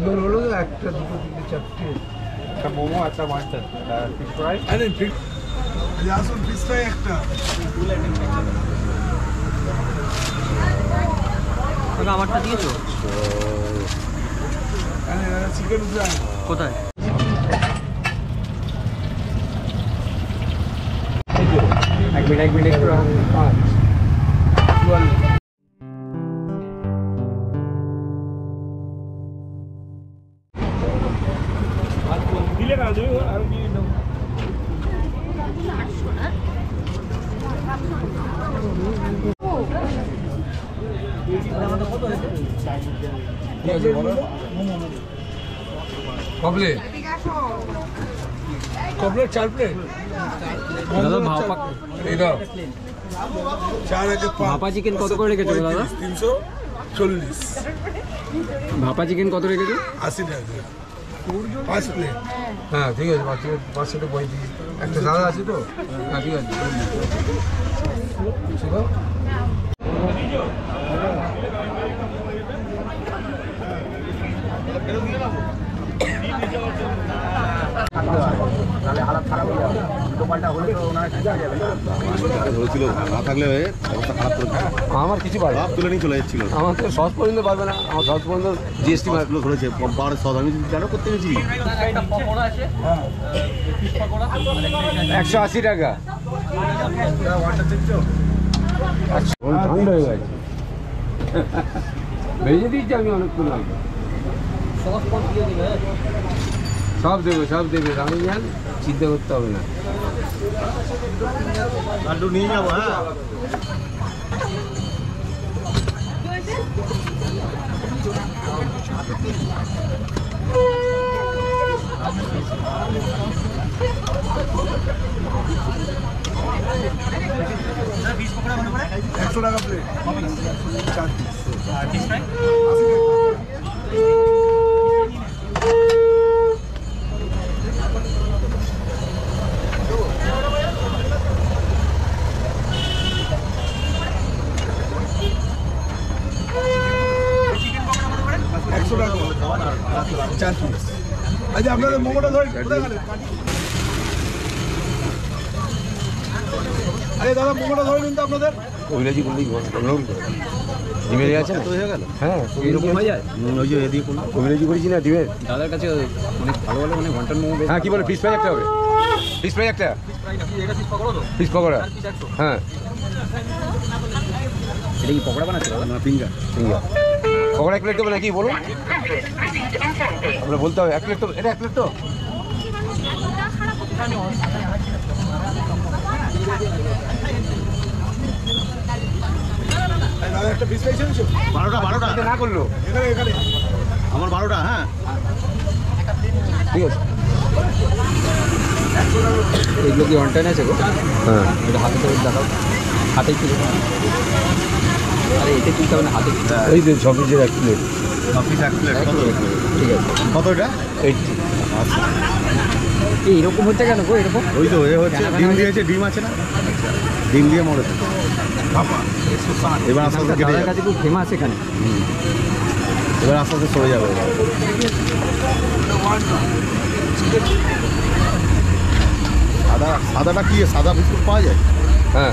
এগুলো হলো একটা দুটো তিনটে চারটে একটা মোমো একটা মাটন ফিশ ফ্রাই আরে ফিশ আসুন ফিশ ফ্রাই একটা কাকা আমারটা দিয়েছো আরে চিকেন ফ্রাই কোথায় এক মিনিট একটু দিলে না দেবে আর কি কবলে কবলে 4 প্লেট দাদা ভাপা এই দাও 4 আছে ভাপা চিকেন কত করে রেখেছো দাদা 340 ভাপা চিকেন কত রেখেছো 80 টাকা 5 প্লেট হ্যাঁ ঠিক আছে 5 থেকে 35 একটা সাদা আছে তো হ্যাঁ ঠিক আছে ঠিক আছে আমার কিছু পারবে তুলে নিয়ে চলে যাচ্ছিল আমার তো সস পর্যন্ত পারবে না আমার সস পর্যন্ত জিএসটি মার্কগুলো ধরেছে পার সস আমি কেন করতে গেছি 180 টাকা ঠান্ডা হয়ে গেছে ভেজে দিচ্ছি আমি অনেকক্ষণ লাগবে সব দেবে আমি জান চিন্তা করতে হবে না লাড্ডু নিয়ে যাবো হ্যাঁ $100 প্লেট 4 পিস আচ্ছা আপনাদের মোমোটা ধরে আরে দাদা মোমোটা ধরে নিন তো আপনাদের কবিরাজি করলেই ডিমের আছে তো হয়ে গেল হ্যাঁ এরকম হয়ে যায় ওই যে এদিকে কবিরাজি করেছি না ডিমের দাদার কাছে অনেক ভালো ভালো মানে ঘন্টার মোমো হ্যাঁ কি বলে ফিশ ফ্রাই একটা হবে ফিশ ফ্রাই একটা ফিশ পকোড়া হ্যাঁ এটা কি পকোড়া বানাচ্ছে দাদা না ফিঙ্গার পকোড়া 1 প্লেট দেবো নাকি বলুন আমরা বলতে হবে 1 প্লেট তো এটা 1 প্লেট তো একটা ফিশ ফ্রাই ছিল 12টা না করলো এখানে আমার 12টা হ্যাঁ ঠিক আছে এগুলো কি অনটাইন আছে গো হ্যাঁ এটা হাতে করে দেখাও হাতেই ছিল আরে এটা তুলতে হবে না হাতে এই যে 6 পিসের 1 প্লেট ঠিক আছে কত এটা 80 আচ্ছা এইরকম হচ্ছে কেন গো এরকম ওই তো এ হচ্ছে ডিম দিয়েছে ডিম আছে না ডিম দিয়ে মরে থাকে এবার আস্তে আস্তে কেটে দাদার যাবে কাছে খুব ফেমাস এখানে এবার আস্তে আস্তে সরে যাবে সাদাটা কি সাদা বিস্কুট পাওয়া যায় হ্যাঁ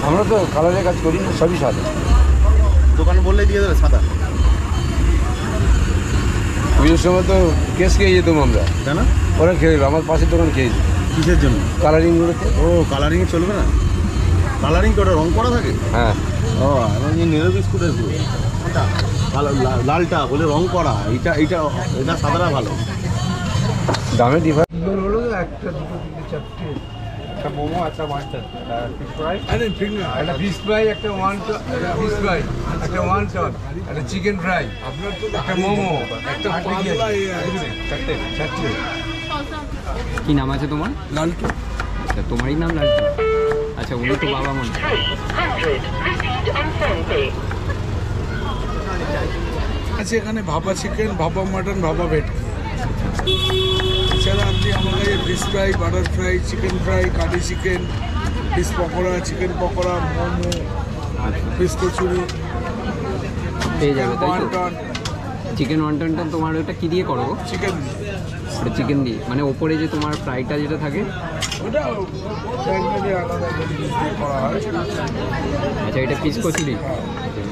আমরা তো কালারের কাজ করি সবই সাদা দোকানে বললেই দিয়ে দেবে সাদা পুজোর সময় তো কেস খেয়ে যেতাম আমরা কেন ওরা খেয়ে দিল আমার পাশের দোকান খেয়েছি কিসের জন্য কালারিং গুলোতে ও কালারিং চলবে না কালারিং করে রং করা থাকে হ্যাঁ ও এবং নেরো বিস্কুটের গুলো ভালো লালটা বলে রং করা এটা সাদাটা ভালো দামে ডিফারেন্স হলো একটা দুটো তিনটে চারটে একটা মোমো একটা মাটন ফিশ ফ্রাই আরে একটা ফিশ ফ্রাই একটা ফিশ ফ্রাই একটা ওয়ান্টন একটা চিকেন ফ্রাই আপনার তো একটা মোমো একটা চারটে কি নাম আছে তোমার লালটু আচ্ছা তোমারই নাম লালটু আচ্ছা উনি তো বাবা মনে আছে এখানে ভাপা চিকেন ভাপা মাটন ভাপা ভেটকি এছাড়া আপনি আমার কাছে fish fry butter fry chicken fry curry chicken fish pakora chicken pakora momo fish kachori পেয়ে যাবে তাই তো? চিকেন ওয়ান্টনটা তোমার ওটা কী দিয়ে করো? চিকেন ওটা চিকেন দিয়ে, মানে ওপরে যে তোমার ফ্রাইটা যেটা থাকে ওটা করা হয়। আচ্ছা, এটা পিস কচুরি,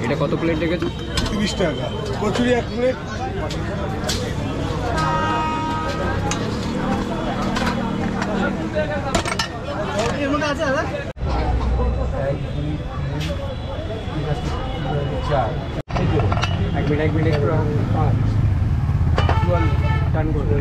এটা কত প্লেট রেখেছো? 30 টাকা কচুরি 1 প্লেট। এক মিনিট একটু টান করবে।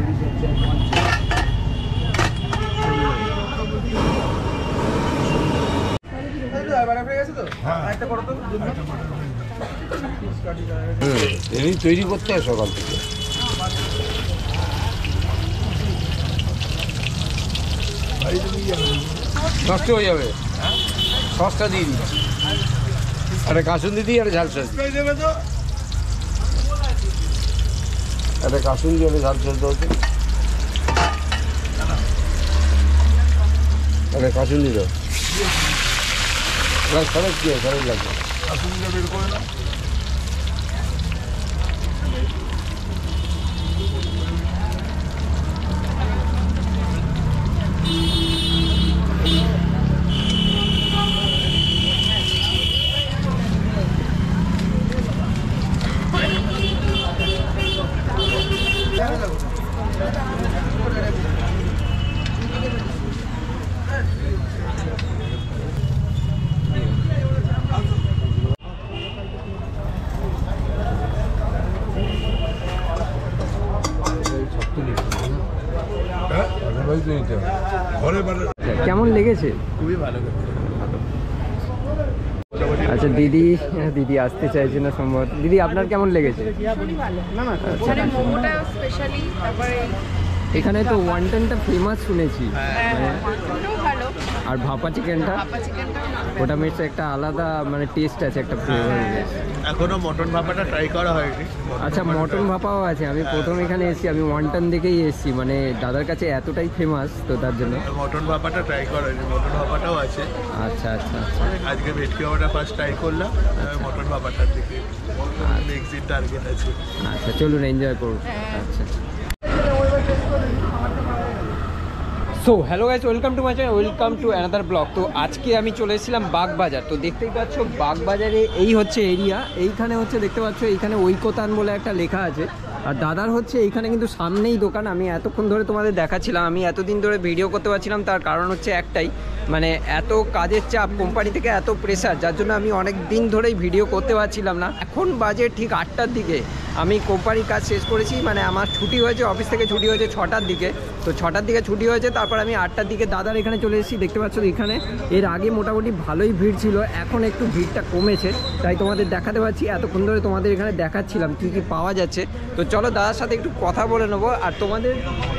তৈরি করতে হয় সকাল থেকে। নষ্ট হয়ে যাবে, সসটা দিয়ে দিই, আরে কাসুন্দি দিই, আরে ঝাল সস একটা কাসুন্দি, আরে ঝাল সস দাও তো, আরে কাসুন্দি দাও। খরচ কি হয়, খরচ লাগবে। কাসুন্দিটা বের করে না। কেমন লেগেছে? খুবই ভালো। আচ্ছা দিদি আসতে চাইছে না সম্ভবত। দিদি আপনার কেমন লেগেছে? মানে মোমোটা স্পেশালি, তারপরে এখানে তো ওয়ান্টনটা ফেমাস শুনেছি, ওটাও ভালো, আর ভাপা চিকেনটা, ভাপা চিকেনটাও ভালো। ওটা মেটে একটা আলাদা মানে টেস্ট আছে, একটা ফ্লেভার। এখনো মটন ভাপাটা ট্রাই করা হয়নি। আচ্ছা, মটন ভাপাও আছে। আমি প্রথম এখানে এসেছি, আমি ওয়ান্টন দেখেই এসেছি, মানে দাদার কাছে এতটাই ফেমাস তো তার জন্য। মটন ভাপাটা ট্রাই করা হয়নি, মটন ভাপাটাও আছে। আচ্ছা আচ্ছা আচ্ছা আজকে ভেটকি ভাপাটা ফার্স্ট ট্রাই করলাম, মটন ভাপাটার দিকে নেক্সট দিন টার্গেট আছে। আচ্ছা, চলুন এনজয় করুন। আচ্ছা, so hello guys, welcome to my channel, welcome to another blog. তো আজকে আমি চলে এসেছিলাম বাগবাজার। তো দেখতেই পাচ্ছ বাগবাজারে এই হচ্ছে এরিয়া, এইখানে হচ্ছে দেখতে পাচ্ছ এইখানে ঐকতান বলে একটা লেখা আছে। আর দাদার হচ্ছে এইখানে কিন্তু সামনেই দোকান। আমি এতক্ষণ ধরে তোমাদের দেখাচ্ছিলাম, আমি এতদিন ধরে ভিডিও করতে পারছিলাম, তার কারণ হচ্ছে একটাই, মানে এত কাজের চাপ কোম্পানি থেকে, এত প্রেশার, যার জন্য আমি অনেক দিন ধরেই ভিডিও করতে পারছিলাম না। এখন বাজে ঠিক 8টার দিকে, আমি কোম্পানির কাজ শেষ করেছি, মানে আমার ছুটি হয়েছে, অফিস থেকে ছুটি হয়েছে 6টার দিকে। তো 6টার দিকে ছুটি হয়েছে, তারপর আমি 8টার দিকে দাদার এখানে চলে এসেছি। দেখতে পাচ্ছ এখানে এর আগে মোটামুটি ভালোই ভিড় ছিল, এখন একটু ভিড়টা কমেছে, তাই তোমাদের দেখাতে পারছি। এতক্ষণ ধরে তোমাদের এখানে দেখাচ্ছিলাম কী কী পাওয়া যাচ্ছে। তো চলো দাদার সাথে একটু কথা বলে নেবো। আর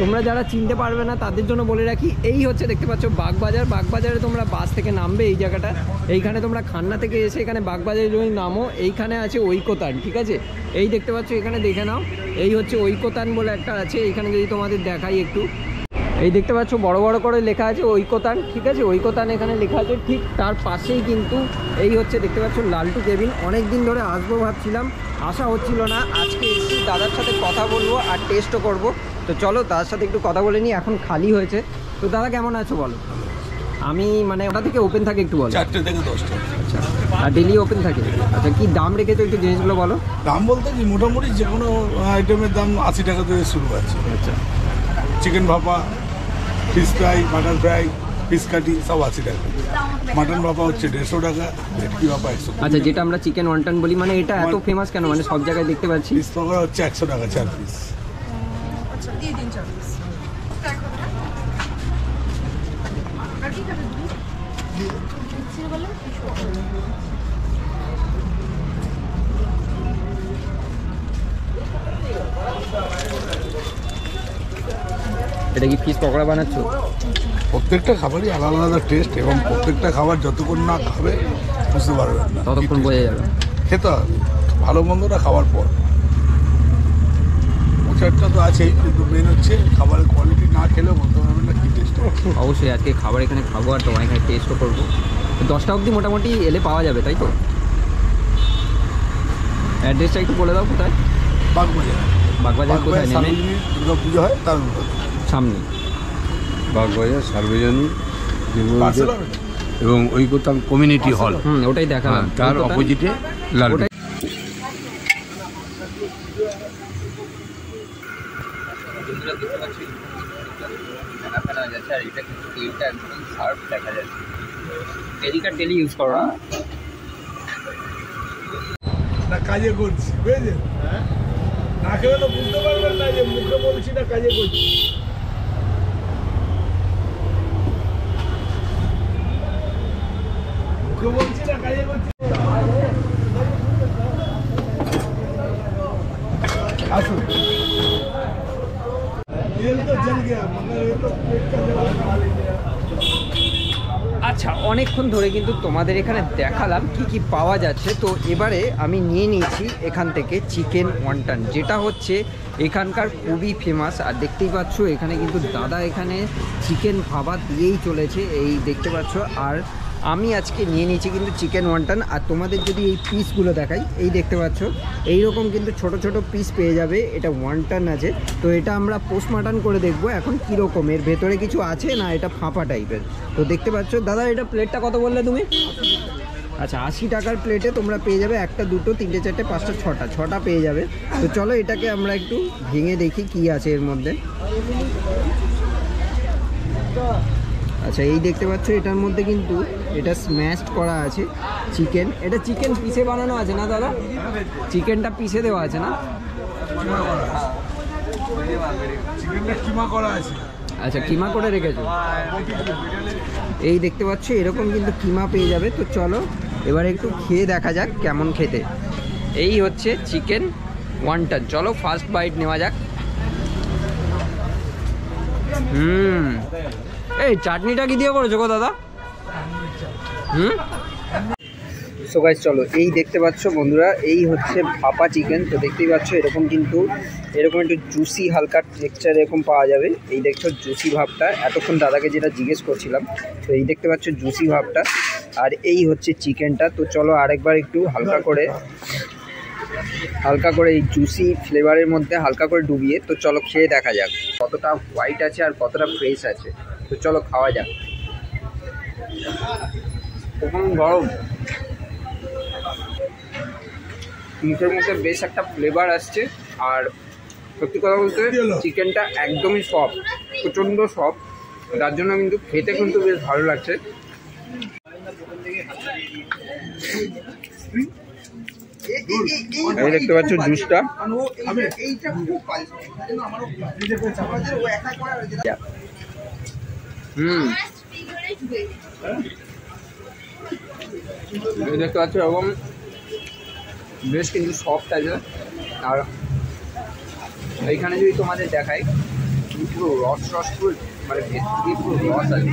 তোমরা যারা চিনতে পারবে না তাদের জন্য বলে রাখি, এই হচ্ছে দেখতে পাচ্ছ বাগবাজার। বাগবাজারে তোমরা বাস থেকে নামবে, এই জায়গাটা, এইখানে তোমরা খান্না থেকে এসে এখানে বাগবাজারে যদি নামো, এইখানে আছে ঐকতান, ঠিক আছে? এই দেখতে পাচ্ছ, এখানে দেখে নাও, এই হচ্ছে ঐকতান বলে একটা আছে। এইখানে যদি তোমাদের দেখাই একটু, এই দেখতে পাচ্ছ বড় বড় করে লেখা আছে ঐকতান, ঠিক আছে? ঐকতান এখানে লেখা আছে, ঠিক তার পাশেই কিন্তু এই হচ্ছে দেখতে পাচ্ছ লালটু কেবিন। অনেক দিন ধরে আসবো ভাবছিলাম, আসা হচ্ছিল না, আজকে এসেছি, দাদার সাথে কথা বলবো আর টেস্টও করব। তো চলো দাদার সাথে একটু কথা বলে নিই। এখন খালি হয়েছে। তো দাদা কেমন আছো বলো? আমি মানে ওটা থেকে ওপেন থাকে একটু বলো। 4টে থেকে 10টা। আচ্ছা, আর ডেলি ওপেন থাকে? আচ্ছা, কি দাম রেখেছো একটু জিনিসগুলো বলো। দাম বলতে কি, মোটামুটি যে কোনো আইটেমের দাম 80 টাকা থেকে শুরু আছে। আচ্ছা, চিকেন ভাপা, fish fry, mutton fry, fish কাটি সব 80 টাকা। মাটন ভাপা হচ্ছে 150 টাকা, ভেটকি ভাপা 100 টাকা। আচ্ছা, যেটা আমরা চিকেন ওয়ান্টন বলি, মানে এটা এত ফেমাস কেন? মানে সব জায়গায় দেখতে পাচ্ছি। ফিশ পকোড়া হচ্ছে 100 টাকা 4 পিস। আচ্ছা, দিয়ে দিন 4 পিস। আর কি খাবে? মিক্সি বলে এটা কি ফিশ পকোড়া বানাচ্ছো? প্রত্যেকটা খাবারই আলাদা আলাদা টেস্ট, এবং প্রত্যেকটা খাবার যতক্ষণ না খাবে বুঝতে পারবেন না, ততক্ষণ বোঝা যাবে। খেতে হবে ভালো মন্দটা খাওয়ার পর। প্রচারটা তো আছেই, কিন্তু মেন হচ্ছে খাবারের কোয়ালিটি না খেলেও বলতে পারবেন না কী টেস্ট। অবশ্যই আজকে খাবার এখানে খাবো, আর তোমার এখানে টেস্টও করবো। 10টা অবধি মোটামুটি এলে পাওয়া যাবে, তাই তো? অ্যাড্রেসটা একটু বলে দাও কোথায়? বাগবাজার। বাগবাজার কোথায় নেমে? দুর্গা পুজো হয় তার সামনে। বাগবাজার সার্বজনীন পার্সেল হবে? এবং ঐকতান কমিউনিটি হল, ওটাই দেখালাম, তার অপোজিটে লাল। ওটাই। ডেলি ইউজ করো না? না কাজে করছি, বুঝেছেন? না খেলে তো বুঝতে পারবেন না যে মুখে বলছি না কাজে করছি। মুখে বলছি না কাজে করছি। আসুন। ये तो जल गया मगर ये तो पेट का जला खा लीजिए। আচ্ছা, অনেকক্ষণ ধরে কিন্তু তোমাদের এখানে দেখালাম কি কি পাওয়া যাচ্ছে। তো এবারে আমি নিয়ে নিয়েছি এখান থেকে চিকেন ওয়ান্টন, যেটা হচ্ছে এখানকার খুবই ফেমাস। আর দেখতেই পাচ্ছ এখানে কিন্তু দাদা এখানে চিকেন ভাবা দিয়েই চলেছে, এই দেখতে পাচ্ছ। আর আমি আজকে নিয়ে নিয়েছি কিন্তু চিকেন ওয়ান্টন। আর তোমাদের যদি এই পিসগুলো দেখাই, এই দেখতে পাচ্ছ এইরকম কিন্তু ছোট ছোট পিস পেয়ে যাবে। এটা ওয়ান্টন আছে, তো এটা আমরা পোস্টমর্টম করে দেখবো এখন কীরকম, এর ভেতরে কিছু আছে না এটা ফাঁপা টাইপের। তো দেখতে পাচ্ছ দাদা, এটা প্লেটটা কত বললে তুমি? আচ্ছা, 80 টাকার প্লেটে তোমরা পেয়ে যাবে একটা, দুটো, তিনটে, চারটে, পাঁচটা, ছটা পেয়ে যাবে। তো চলো এটাকে আমরা একটু ভেঙে দেখি কি আছে এর মধ্যে। আচ্ছা, এই দেখতে পাচ্ছ এটার মধ্যে কিন্তু এটা স্ম্যাশড করা আছে চিকেন। এটা চিকেন পিসে বানানো আছে না দাদা? চিকেনটা পিসে দেওয়া আছে না? চিকেনটা কিমা করা আছে। আচ্ছা, কিমা করে রেখেছো। এই দেখতে পাচ্ছ এরকম কিন্তু কিমা পেয়ে যাবে। তো চলো এবার একটু খেয়ে দেখা যাক কেমন খেতে। এই হচ্ছে চিকেন ওয়ান্টন। চলো ফার্স্ট বাইট নেওয়া যাক। এই চাটনিটা কি দিয়ে করেছো গো দাদা? সো গাইস চলো, এই দেখতে পাচ্ছ বন্ধুরা, এই হচ্ছে ভাপা চিকেন। তো দেখতেই পাচ্ছ এরকম কিন্তু এরকম একটু জুসি হালকা টেক্সচার এরকম পাওয়া যাবে। এই দেখছো জুসি ভাবটা, এতক্ষণ দাদাকে যেটা জিজ্ঞেস করছিলাম। তো এই দেখতে পাচ্ছ জুসি ভাবটা, আর এই হচ্ছে চিকেনটা। তো চলো আরেকবার একটু হালকা করে এই জুসি ফ্লেভারের মধ্যে হালকা করে ডুবিয়ে, তো চলো খেয়ে দেখা যাক কতটা হোয়াইট আছে আর কতটা ফ্রেশ আছে। তো চলো খাওয়া যাক। গরম মুখের মধ্যে বেশ একটা ফ্লেভার আসছে। আর সত্যি কথা বলতে চিকেনটা একদমই সফট, প্রচণ্ড সফট, তার জন্য কিন্তু খেতে কিন্তু বেশ ভালো লাগছে। এই দেখতে পাচ্ছ জুসটা, দেখতে পাচ্ছ এরকম বেশ কিন্তু সফট আছে। আর এইখানে যদি তোমাদের দেখাই পুরো রস পুরো মানে পুরো রস আছে।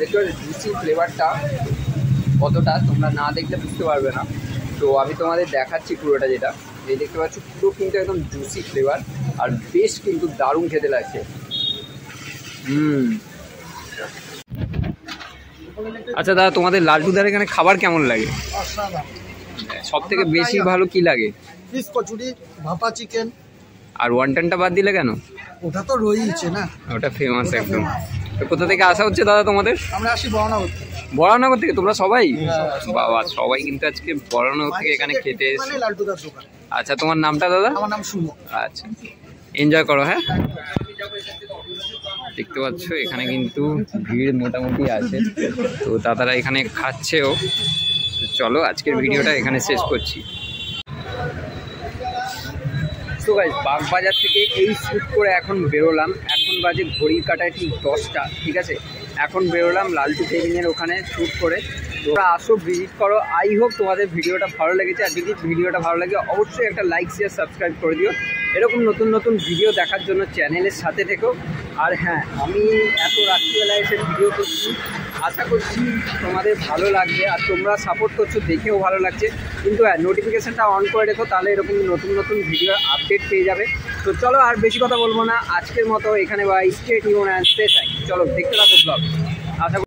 দেখতে পাচ্ছ জুসি ফ্লেভারটা কতটা, তোমরা না দেখলে বুঝতে পারবে না। তো আমি তোমাদের দেখাচ্ছি পুরোটা, যেটা এই দেখতে পাচ্ছ পুরো কিন্তু একদম জুসি ফ্লেভার আর বেশ কিন্তু দারুণ খেতে লাগছে। আচ্ছা দাদা, তোমাদের লালটুদার এখানে খাবার কেমন লাগে? সব থেকে বেশি ভালো কি লাগে? ফিশ কচুরি, ভাপা চিকেন। আর ওয়ান্টনটা বাদ দিলে কেন? ওটা তো রয়েছে না, ওটা ফেমাস একদম। তো কোথা থেকে আসা হচ্ছে দাদা তোমাদের? আমরা আসি বরানগর থেকে। বরানগর থেকে? তোমরা সবাই? বাবা, সবাই কিন্তু আজকে বরানগর থেকে এখানে খেতে এসেছে। লালটুদার দোকান। আচ্ছা, তোমার নামটা দাদা? আমার নাম শুভ। আচ্ছা, এনজয় করো। হ্যাঁ, দেখতে পাচ্ছ এখানে কিন্তু ভিড় মোটামুটি আছে, তো দাদারা এখানে খাচ্ছেও। চলো আজকের ভিডিওটা এখানে শেষ করছি। তো গাইস, বাগবাজার থেকে এই শ্যুট করে এখন বেরোলাম। এখন বাজে ঘড়ির কাটায় ঠিক 10টা, ঠিক আছে? এখন বেরোলাম লালটু কেবিনের ওখানে শ্যুট করে। তোমরা আসো, ভিজিট করো। আই হোপ তোমাদের ভিডিওটা ভালো লেগেছে। আর যদি ভিডিওটা ভালো লাগে অবশ্যই একটা লাইক, শেয়ার, সাবস্ক্রাইব করে দিও। এরকম নতুন নতুন ভিডিও দেখার জন্য চ্যানেলের সাথে থেকো। আর হ্যাঁ, আমি এত রাত্রিবেলায় এসে ভিডিও করছি, আশা করছি তোমাদের ভালো লাগবে। আর তোমরা সাপোর্ট করছো দেখেও ভালো লাগছে। কিন্তু হ্যাঁ, নোটিফিকেশানটা অন করে রেখো, তাহলে এরকম নতুন নতুন ভিডিও আপডেট পেয়ে যাবে। তো চলো আর বেশি কথা বলবো না, আজকের মতো এখানে bye. Stay tune and stay side. চলো দেখতে থাকো ব্লগ। আশা